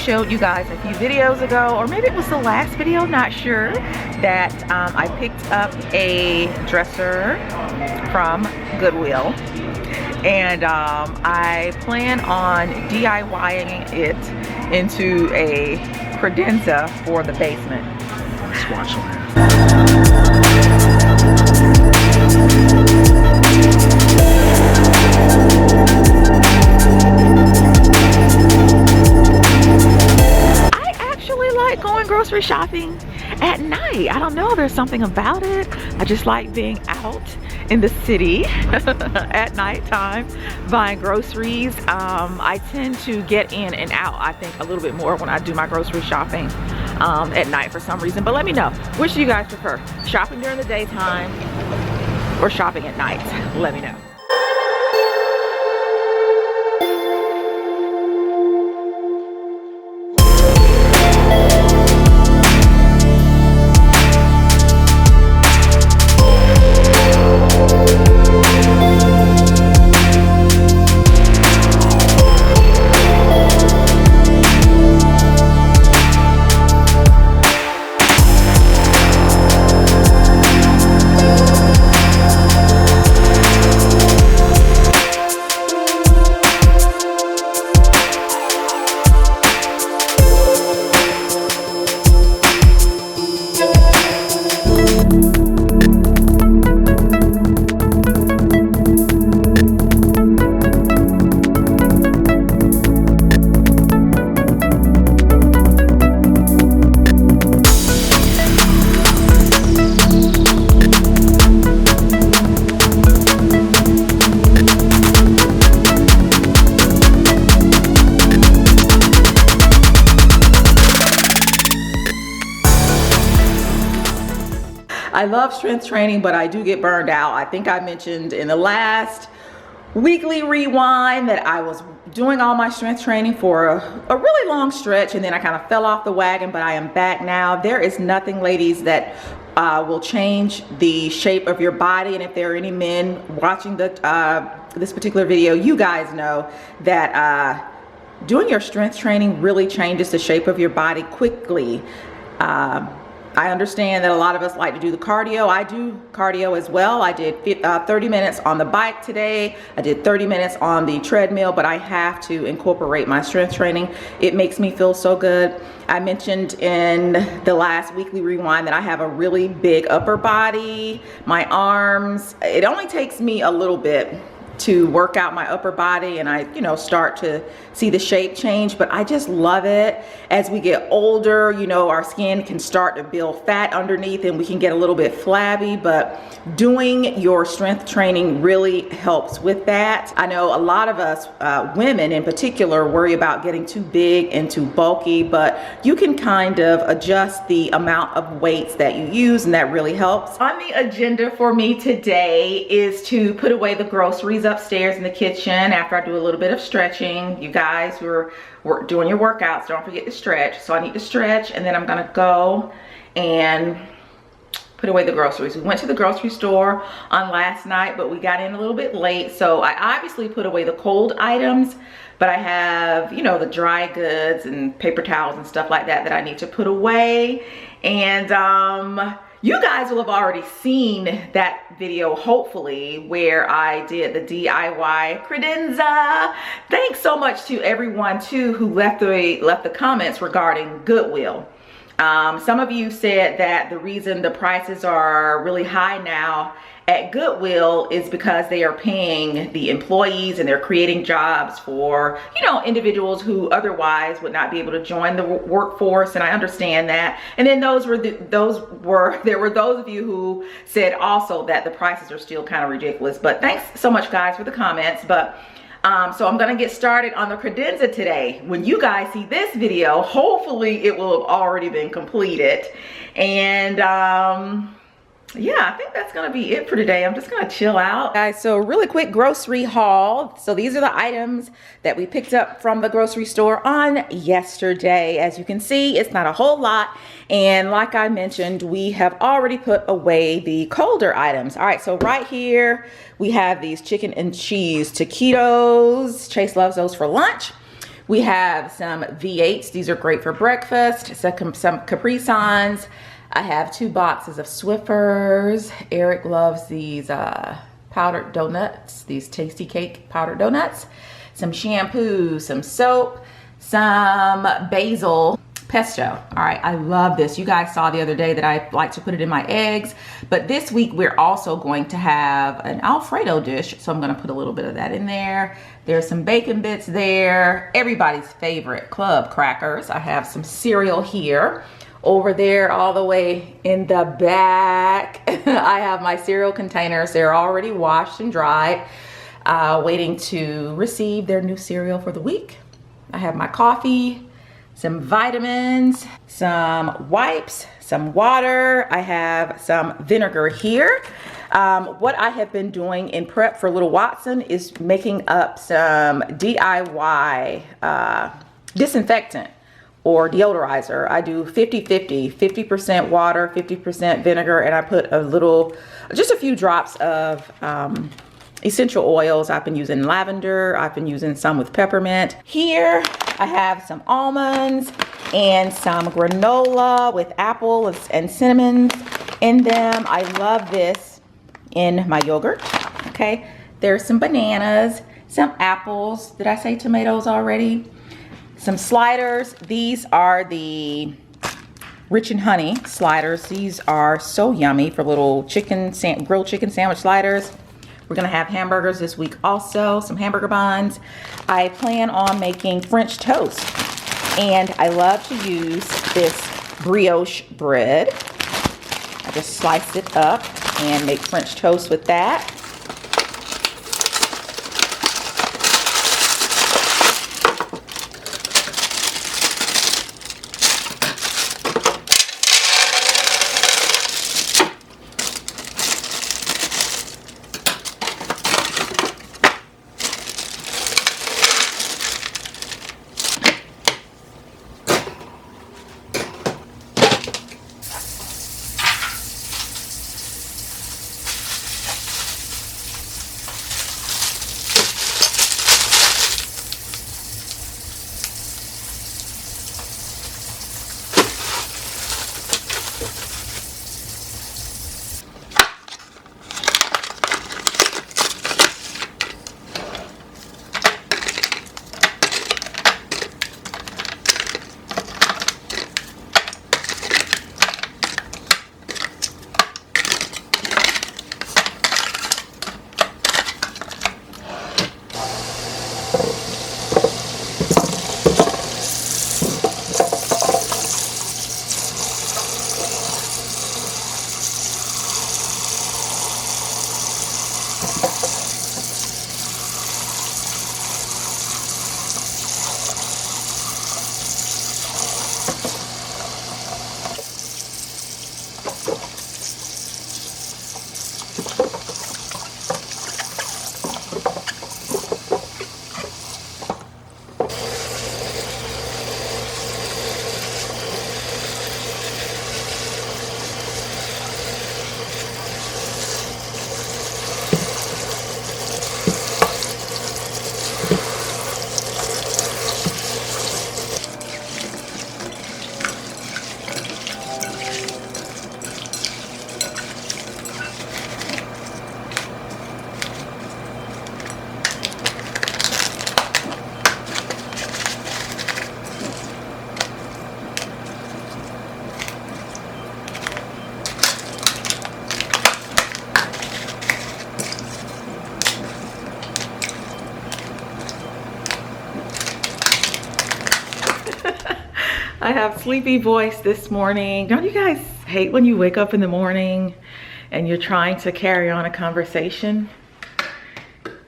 showed you guys a few videos ago, or maybe it was the last video, not sure, that I picked up a dresser from Goodwill, and I plan on DIYing it into a credenza for the basement. Let's watch that. Going grocery shopping at night. I don't know, there's something about it. I just like being out in the city at nighttime buying groceries. I tend to get in and out, I think, a little bit more when I do my grocery shopping at night for some reason. But let me know, which do you guys prefer, shopping during the daytime or shopping at night? Let me know. I love strength training, but I do get burned out. I think I mentioned in the last weekly rewind that I was doing all my strength training for a really long stretch, and then I kind of fell off the wagon, but I am back now. There is nothing, ladies, that will change the shape of your body. And if there are any men watching this particular video, you guys know that doing your strength training really changes the shape of your body quickly. I understand that a lot of us like to do the cardio. I do cardio as well. I did 30 minutes on the bike today. I did 30 minutes on the treadmill, but I have to incorporate my strength training. It makes me feel so good. I mentioned in the last weekly rewind that I have a really big upper body, my arms. It only takes me a little bit to work out my upper body, and I, start to see the shape change, but I just love it. As we get older, our skin can start to build fat underneath and we can get a little bit flabby, but doing your strength training really helps with that. I know a lot of us women in particular worry about getting too big and too bulky, but you can kind of adjust the amount of weights that you use, and that really helps. On the agenda for me today is to put away the groceries upstairs in the kitchen after I do a little bit of stretching. You guys who are doing your workouts, don't forget to stretch. So I need to stretch, and then I'm gonna go and put away the groceries. We went to the grocery store on last night, but we got in a little bit late, so I obviously put away the cold items, but I have, the dry goods and paper towels and stuff like that I need to put away. And you guys will have already seen that video, hopefully, where I did the DIY credenza. Thanks so much to everyone too who left the comments regarding Goodwill. Some of you said that the reason the prices are really high now at Goodwill is because they are paying the employees and they're creating jobs for, individuals who otherwise would not be able to join the workforce, and I understand that. And then there were those of you who said also that the prices are still kind of ridiculous. But thanks so much, guys, for the comments. But so I'm gonna get started on the credenza today. When you guys see this video, hopefully it will have already been completed. And yeah, I think that's gonna be it for today. I'm just gonna chill out. Guys, so really quick grocery haul. So these are the items that we picked up from the grocery store on yesterday. As you can see, it's not a whole lot. And like I mentioned, we have already put away the colder items. All right, so right here, we have these chicken and cheese taquitos. Chase loves those for lunch. We have some V8s. These are great for breakfast. Some Capri Suns. I have 2 boxes of Swiffers. Eric loves these powdered donuts, these Tasty Cake powdered donuts. Some shampoo, some soap, some basil pesto. All right, I love this. You guys saw the other day that I like to put it in my eggs, but this week we're also going to have an Alfredo dish, so I'm gonna put a little bit of that in there. There's some bacon bits there. Everybody's favorite club crackers. I have some cereal here. Over there, all the way in the back, I have my cereal containers. They're already washed and dried, waiting to receive their new cereal for the week. I have my coffee, some vitamins, some wipes, some water. I have some vinegar here. What I have been doing in prep for little Watson is making up some DIY disinfectant or deodorizer. I do 50-50, 50% water, 50% vinegar, and I put just a few drops of essential oils. I've been using lavender. I've been using some with peppermint. Here, I have some almonds and some granola with apple and cinnamon in them. I love this in my yogurt, okay? There's some bananas, some apples. Did I say tomatoes already? Some sliders. These are the Rich and Honey sliders. These are so yummy for little grilled chicken sandwich sliders. We're gonna have hamburgers this week also, some hamburger buns. I plan on making French toast, and I love to use this brioche bread. I just slice it up and make French toast with that. I have sleepy voice this morning. Don't you guys hate when you wake up in the morning and you're trying to carry on a conversation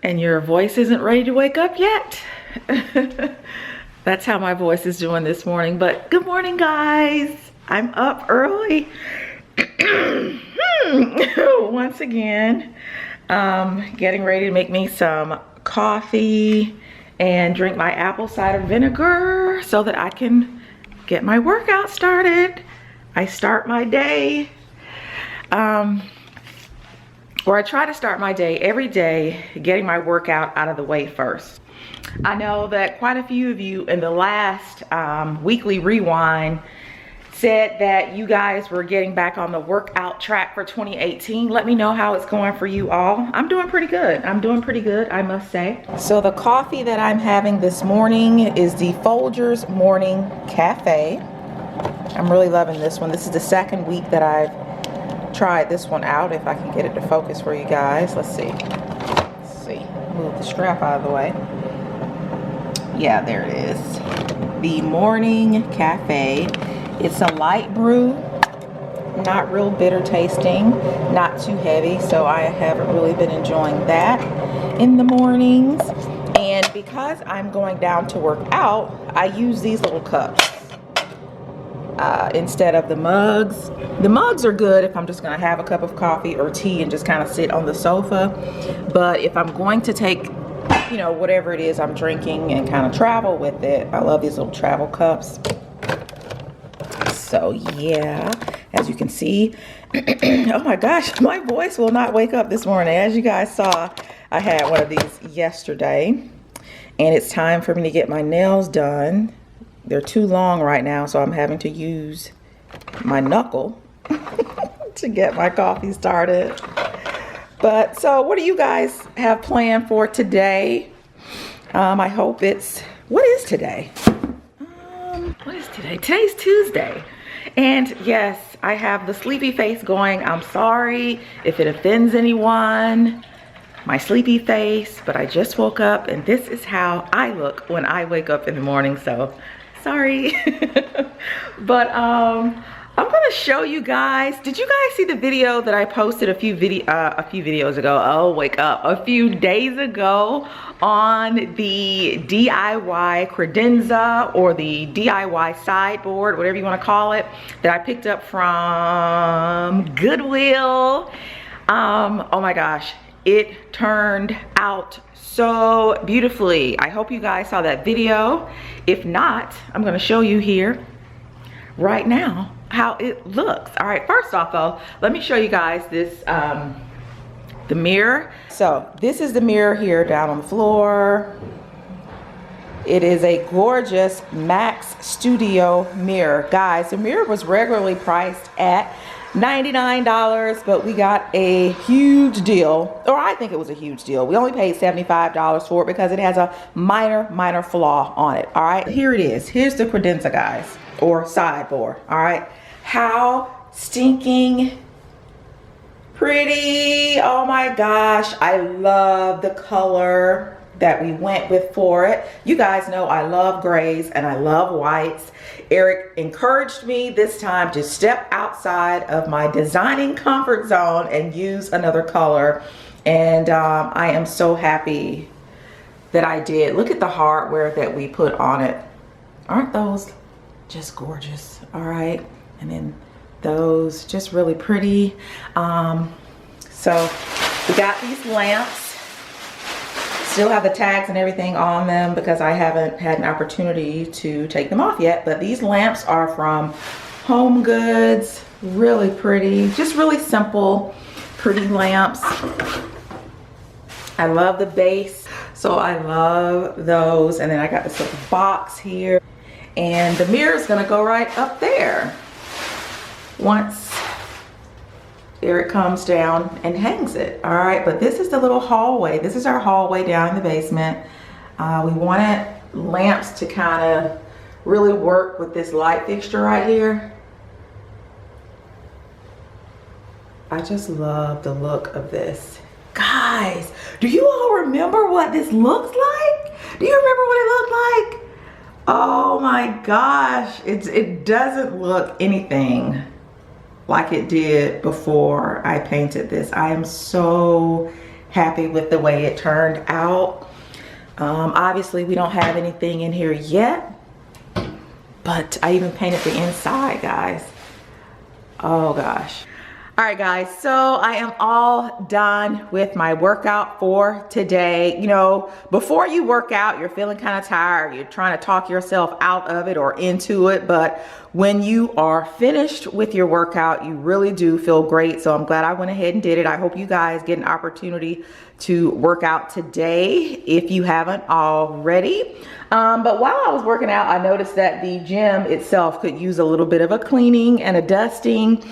and your voice isn't ready to wake up yet? That's how my voice is doing this morning. But good morning, guys. I'm up early once again, getting ready to make me some coffee and drink my apple cider vinegar so that I can get my workout started. I start my day, or I try to start my day every day getting my workout out of the way first. I know that quite a few of you in the last weekly rewind said that you guys were getting back on the workout track for 2018. Let me know how it's going for you all. I'm doing pretty good. I'm doing pretty good, I must say. So the coffee that I'm having this morning is the Folgers Morning Cafe. I'm really loving this one. This is the second week that I've tried this one out. If I can get it to focus for you guys. Let's see. Move the strap out of the way. Yeah, there it is. The Morning Cafe. It's a light brew, not real bitter tasting, not too heavy, so I haven't really been enjoying that in the mornings. And because I'm going down to work out, I use these little cups instead of the mugs. The mugs are good if I'm just gonna have a cup of coffee or tea and just kind of sit on the sofa. But if I'm going to take, you know, whatever it is I'm drinking and kind of travel with it, I love these little travel cups. So yeah, as you can see, oh my gosh, my voice will not wake up this morning. As you guys saw, I had one of these yesterday, and it's time for me to get my nails done. They're too long right now, so I'm having to use my knuckle to get my coffee started. But so what do you guys have planned for today? I hope it's, what is today? What is today? Today's Tuesday. And yes, I have the sleepy face going. I'm sorry if it offends anyone, my sleepy face, but I just woke up and this is how I look when I wake up in the morning, so sorry. But I'm gonna show you guys. Did you guys see the video that I posted a few videos ago? Oh, wake up, a few days ago on the DIY credenza or the DIY sideboard, whatever you want to call it, that I picked up from Goodwill. Oh my gosh, it turned out so beautifully. I hope you guys saw that video. If not, I'm going to show you here right now how it looks. All right, first off though, let me show you guys this the mirror. So this is the mirror here down on the floor. It is a gorgeous Max Studio mirror. Guys, the mirror was regularly priced at $99, but we got a huge deal, or I think it was a huge deal. We only paid $75 for it because it has a minor flaw on it. All right, here it is. Here's the credenza, guys, or sideboard. All right, how stinking pretty. Oh my gosh, I love the color that we went with for it. You guys know I love grays and I love whites. Eric encouraged me this time to step outside of my designing comfort zone and use another color, and I am so happy that I did. Look at the hardware that we put on it. Aren't those just gorgeous? All right, and then those just really pretty. So we got these lamps. Still have the tags and everything on them because I haven't had an opportunity to take them off yet. But these lamps are from Home Goods. Really pretty, just really simple, pretty lamps. I love the base, so I love those. And then I got this little box here, and the mirror is gonna go right up there once Eric comes down and hangs it. All right, but this is the little hallway. This is our hallway down in the basement. We wanted lamps to kind of really work with this light fixture right here. I just love the look of this. Guys, do you all remember what this looks like? Do you remember what it looked like? Oh my gosh, it doesn't look anything like it did before I painted this. I am so happy with the way it turned out. Obviously we don't have anything in here yet, but I even painted the inside, guys. Oh gosh. All right, guys, so I am all done with my workout for today. You know, before you work out, you're feeling kind of tired. You're trying to talk yourself out of it or into it. But when you are finished with your workout, you really do feel great. So I'm glad I went ahead and did it. I hope you guys get an opportunity to work out today if you haven't already. But while I was working out, I noticed that the gym itself could use a little bit of a cleaning and a dusting.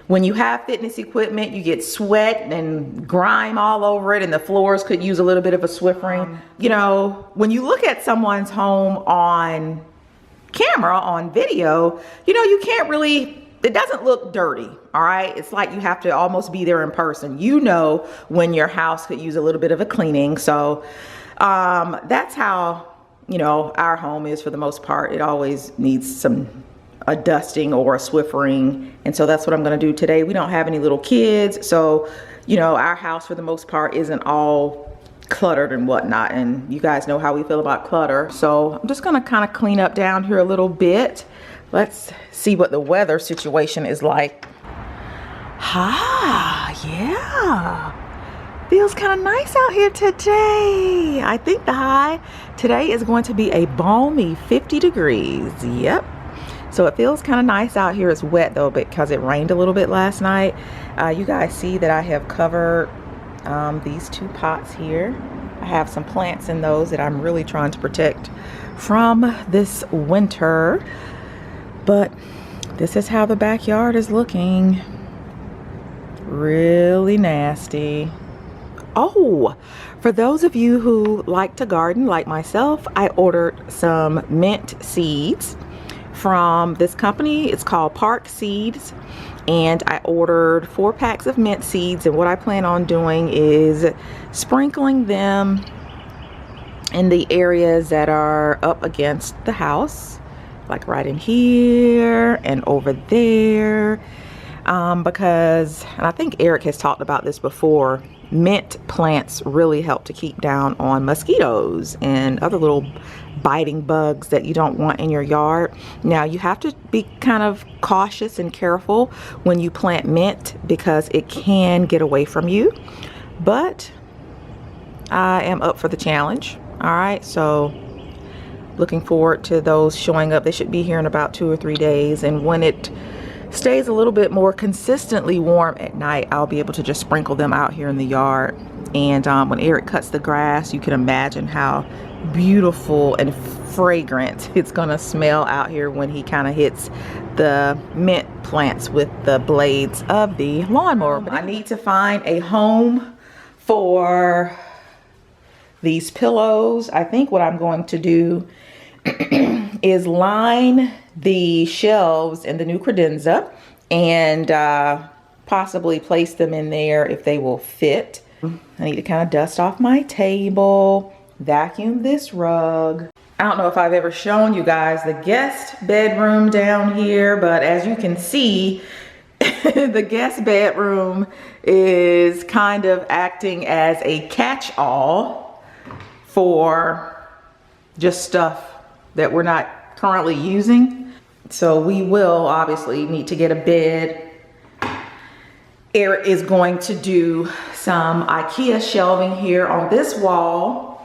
When you have fitness equipment, you get sweat and grime all over it, and the floors could use a little bit of a Swiffering. You know, when you look at someone's home on camera, on video, you know, you can't really, it doesn't look dirty, all right? It's like you have to almost be there in person. You know when your house could use a little bit of a cleaning. So that's how, you know, our home is for the most part. It always needs a dusting or a Swiffering, and so that's what I'm going to do today. We don't have any little kids, so you know, our house for the most part isn't all cluttered and whatnot, and you guys know how we feel about clutter. So I'm just going to kind of clean up down here a little bit. Let's see what the weather situation is like. Yeah, feels kind of nice out here today. I think the high today is going to be a balmy 50 degrees. Yep. So it feels kind of nice out here. It's wet though because it rained a little bit last night. You guys see that I have covered these two pots here. I have some plants in those that I'm really trying to protect from this winter. But this is how the backyard is looking. Really nasty. Oh, for those of you who like to garden like myself, I ordered some mint seeds from this company. It's called Park Seeds, and I ordered 4 packs of mint seeds, and what I plan on doing is sprinkling them in the areas that are up against the house, like right in here and over there, because, and I think Eric has talked about this before, mint plants really help to keep down on mosquitoes and other little biting bugs that you don't want in your yard. Now you have to be kind of cautious and careful when you plant mint because it can get away from you, but I am up for the challenge. All right, so looking forward to those showing up. They should be here in about 2 or 3 days, and when it stays a little bit more consistently warm at night, I'll be able to just sprinkle them out here in the yard. And when Eric cuts the grass, you can imagine how beautiful and fragrant it's gonna smell out here when he kind of hits the mint plants with the blades of the lawnmower. I need to find a home for these pillows. I think what I'm going to do is line the shelves in the new credenza and possibly place them in there if they will fit. I need to kind of dust off my table, vacuum this rug. I don't know if I've ever shown you guys the guest bedroom down here, but as you can see, the guest bedroom is kind of acting as a catch-all for just stuff that we're not currently using. So we will obviously need to get a bed. Eric is going to do some IKEA shelving here on this wall.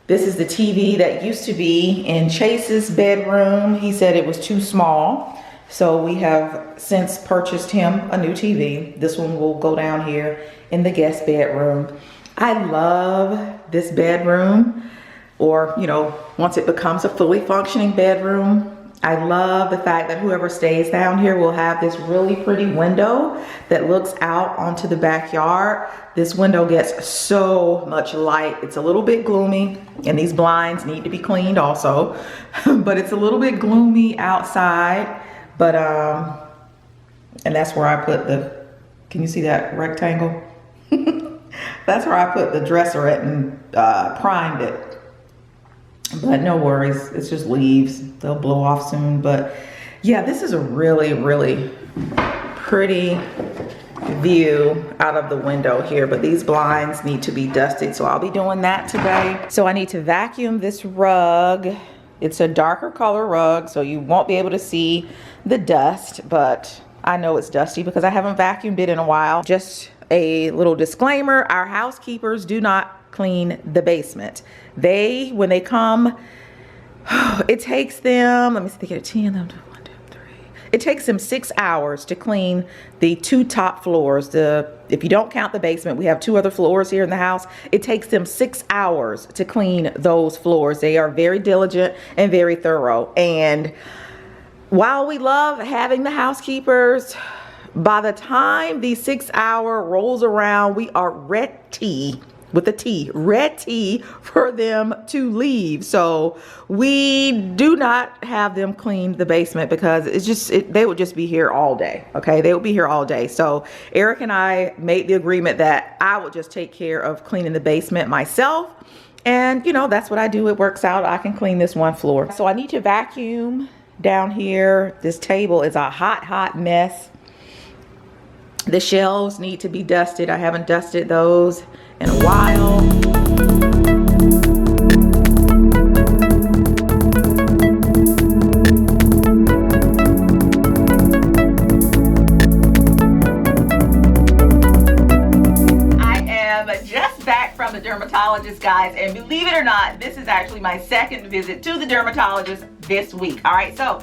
This is the TV that used to be in Chase's bedroom. He said it was too small. So we have since purchased him a new TV. This one will go down here in the guest bedroom. I love this bedroom, or, you know, once it becomes a fully functioning bedroom. I love the fact that whoever stays down here will have this really pretty window that looks out onto the backyard. This window gets so much light. It's a little bit gloomy, and these blinds need to be cleaned also, but it's a little bit gloomy outside. But, and that's where I put the, can you see that rectangle? That's where I put the dresser at and primed it. But no worries, it's just leaves. They'll blow off soon. But yeah, this is a really, really pretty view out of the window here. But these blinds need to be dusted, so I'll be doing that today. So I need to vacuum this rug. It's a darker color rug, so you won't be able to see the dust, but I know it's dusty because I haven't vacuumed it in a while. Just a little disclaimer, our housekeepers do not clean the basement. When they come, it takes them, let me think of 10, 1, 2, 3. It takes them 6 hours to clean the 2 top floors. If you don't count the basement, we have 2 other floors here in the house. It takes them 6 hours to clean those floors. They are very diligent and very thorough. And while we love having the housekeepers, by the time the 6 hour rolls around, we are ready, with a T, ready for them to leave. So we do not have them clean the basement because they would just be here all day. Okay, they would be here all day. So Eric and I made the agreement that I would just take care of cleaning the basement myself. And you know, that's what I do. It works out. I can clean this 1 floor. So I need to vacuum down here. This table is a hot mess. The shelves need to be dusted. I haven't dusted those in a while. I am just back from the dermatologist, guys, and believe it or not, this is actually my 2nd visit to the dermatologist this week. All right, so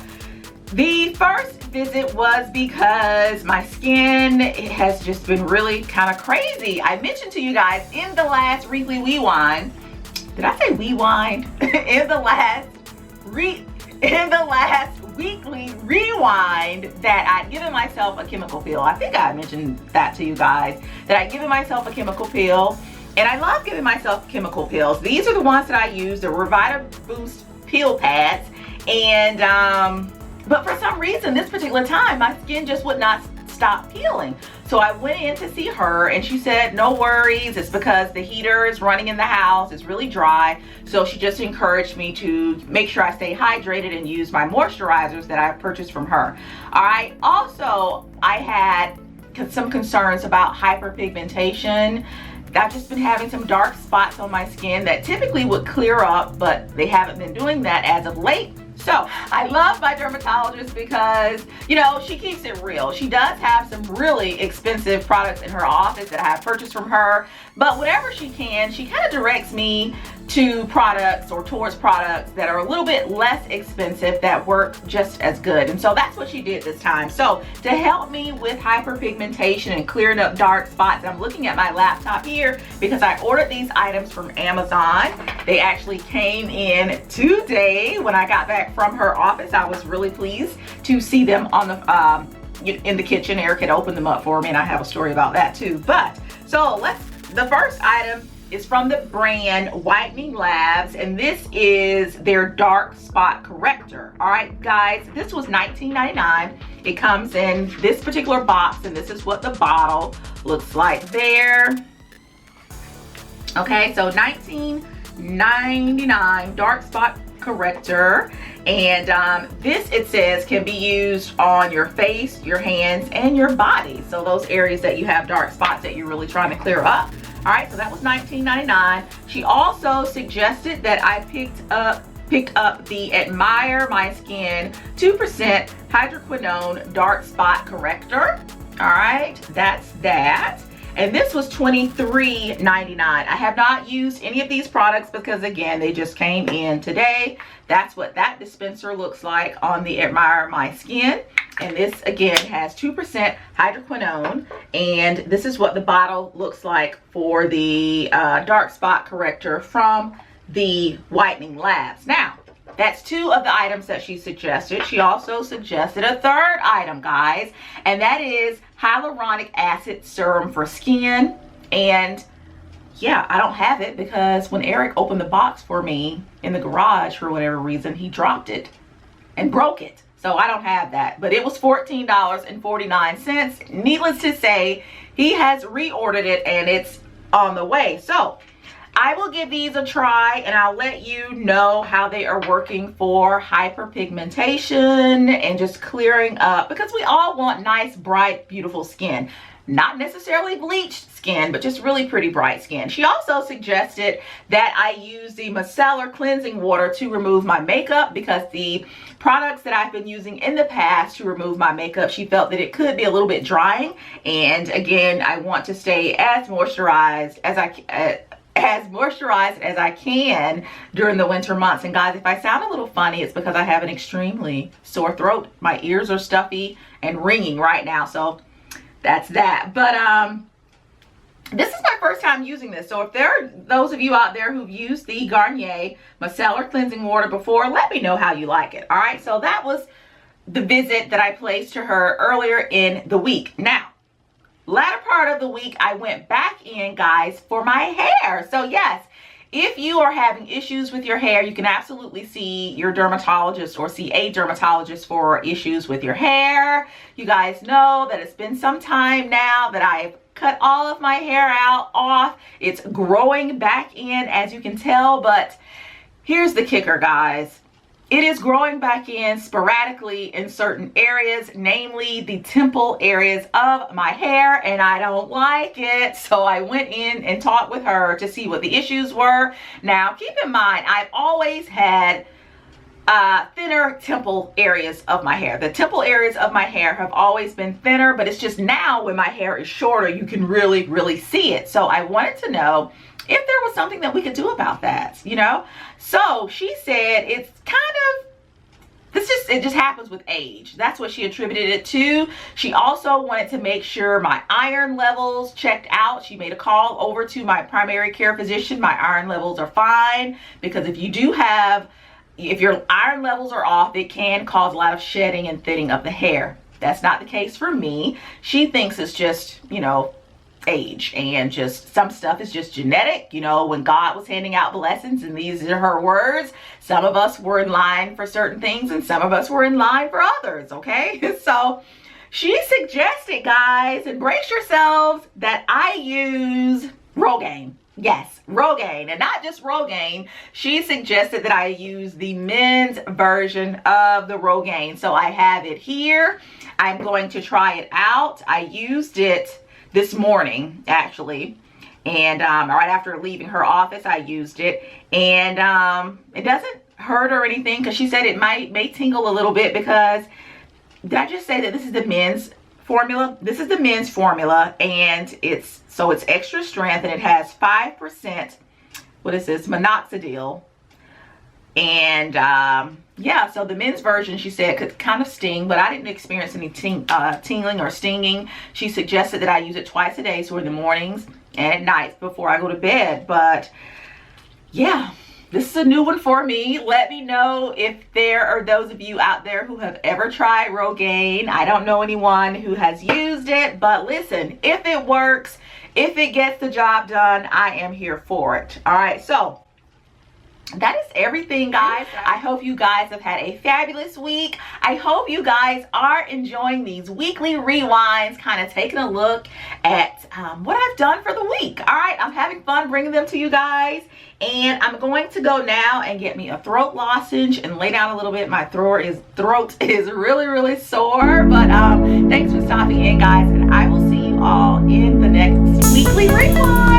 the first visit was because my skin has just been really kind of crazy. I mentioned to you guys in the last weekly rewind, did I say rewind? in the last weekly rewind that I'd given myself a chemical peel. I think I mentioned that to you guys, that I'd given myself a chemical peel, and I love giving myself chemical peels. These are the ones that I use, the Revita Boost peel pads, and but for some reason, this particular time, my skin just would not stop peeling. So I went in to see her and she said, no worries, it's because the heater is running in the house, it's really dry. So she just encouraged me to make sure I stay hydrated and use my moisturizers that I purchased from her. All right, also, I had some concerns about hyperpigmentation. I've just been having some dark spots on my skin that typically would clear up, but they haven't been doing that as of late. So I love my dermatologist because, you know, she keeps it real. She does have some really expensive products in her office that I have purchased from her, but whatever she can, she kind of directs me to products or towards products that are a little bit less expensive that work just as good. And so that's what she did this time. So to help me with hyperpigmentation and clearing up dark spots, I'm looking at my laptop here because I ordered these items from Amazon. They actually came in today when I got back from her office. I was really pleased to see them on the in the kitchen. Eric had opened them up for me, and I have a story about that too. But so the first item is from the brand Whitening Labs, and this is their dark spot corrector. All right, guys, this was $19.99. It comes in this particular box, and this is what the bottle looks like there. Okay, so $19.99 dark spot corrector, and this, it says, can be used on your face, your hands, and your body. So those areas that you have dark spots that you're really trying to clear up. All right, so that was $19.99. She also suggested that I picked up the Admire My Skin 2% Hydroquinone Dark Spot Corrector. All right, that's that. And this was $23.99. I have not used any of these products because, again, they just came in today. That's what that dispenser looks like on the Admire My Skin. And this, again, has 2% hydroquinone. And this is what the bottle looks like for the dark spot corrector from the Whitening Labs. Now, that's 2 of the items that she suggested. She also suggested a 3rd item, guys, and that is hyaluronic acid serum for skin. And yeah, I don't have it because when Eric opened the box for me in the garage, for whatever reason, he dropped it and broke it. So I don't have that, but it was $14.49. Needless to say, he has reordered it and it's on the way. So I will give these a try and I'll let you know how they are working for hyperpigmentation and just clearing up, because we all want nice, bright, beautiful skin. not necessarily bleached skin, but just really pretty bright skin. She also suggested that I use the micellar cleansing water to remove my makeup, because the products that I've been using in the past to remove my makeup, she felt that it could be a little bit drying. And again, I want to stay as moisturized as I can during the winter months. And guys, if I sound a little funny, it's because I have an extremely sore throat. My ears are stuffy and ringing right now, so that's that. But this is my first time using this, so if there are those of you out there who've used the Garnier micellar cleansing water before, let me know how you like it. All right, so that was the visit that I placed to her earlier in the week. Now, latter part of the week, I went back in, guys, for my hair. So yes, if you are having issues with your hair, you can absolutely see your dermatologist or see a dermatologist for issues with your hair. You guys know that it's been some time now that I've cut all of my hair off. It's growing back in, as you can tell, but here's the kicker, guys. It is growing back in sporadically in certain areas, namely the temple areas of my hair, and I don't like it. So I went in and talked with her to see what the issues were. Now, keep in mind, I've always had thinner temple areas of my hair. The temple areas of my hair have always been thinner, but it's just now when my hair is shorter, you can really, really see it. So I wanted to know if there was something that we could do about that, you know? So she said it's kind of, it just happens with age. That's what she attributed it to. She also wanted to make sure my iron levels checked out. She made a call over to my primary care physician. My iron levels are fine, because if your iron levels are off, it can cause a lot of shedding and thinning of the hair. That's not the case for me. She thinks it's just, you know, age, and just some stuff is just genetic. You know, when God was handing out blessings, and these are her words, some of us were in line for certain things and some of us were in line for others, okay? So she suggested, guys, and brace yourselves, that I use Rogaine. Yes, Rogaine, and not just Rogaine. She suggested that I use the men's version of the Rogaine. So I have it here. I'm going to try it out. I used it this morning, actually, and right after leaving her office, I used it, and it doesn't hurt or anything, because she said it may tingle a little bit, because, did I just say that this is the men's formula? This is the men's formula, and it's extra strength, and it has 5%, what is this, minoxidil, and yeah, so the men's version, she said, could kind of sting, but I didn't experience any tingling or stinging. She suggested that I use it twice a day, so in the mornings and at night before I go to bed. But yeah, this is a new one for me. Let me know if there are those of you out there who have ever tried Rogaine. I don't know anyone who has used it, but listen, if it works, if it gets the job done, I am here for it. All right, so that is everything, guys. I hope you guys have had a fabulous week. I hope you guys are enjoying these weekly rewinds, kind of taking a look at what I've done for the week. All right, I'm having fun bringing them to you guys, and I'm going to go now and get me a throat lozenge and lay down a little bit. My throat is really, really sore, but thanks for stopping in, guys, and I will see you all in the next weekly rewind.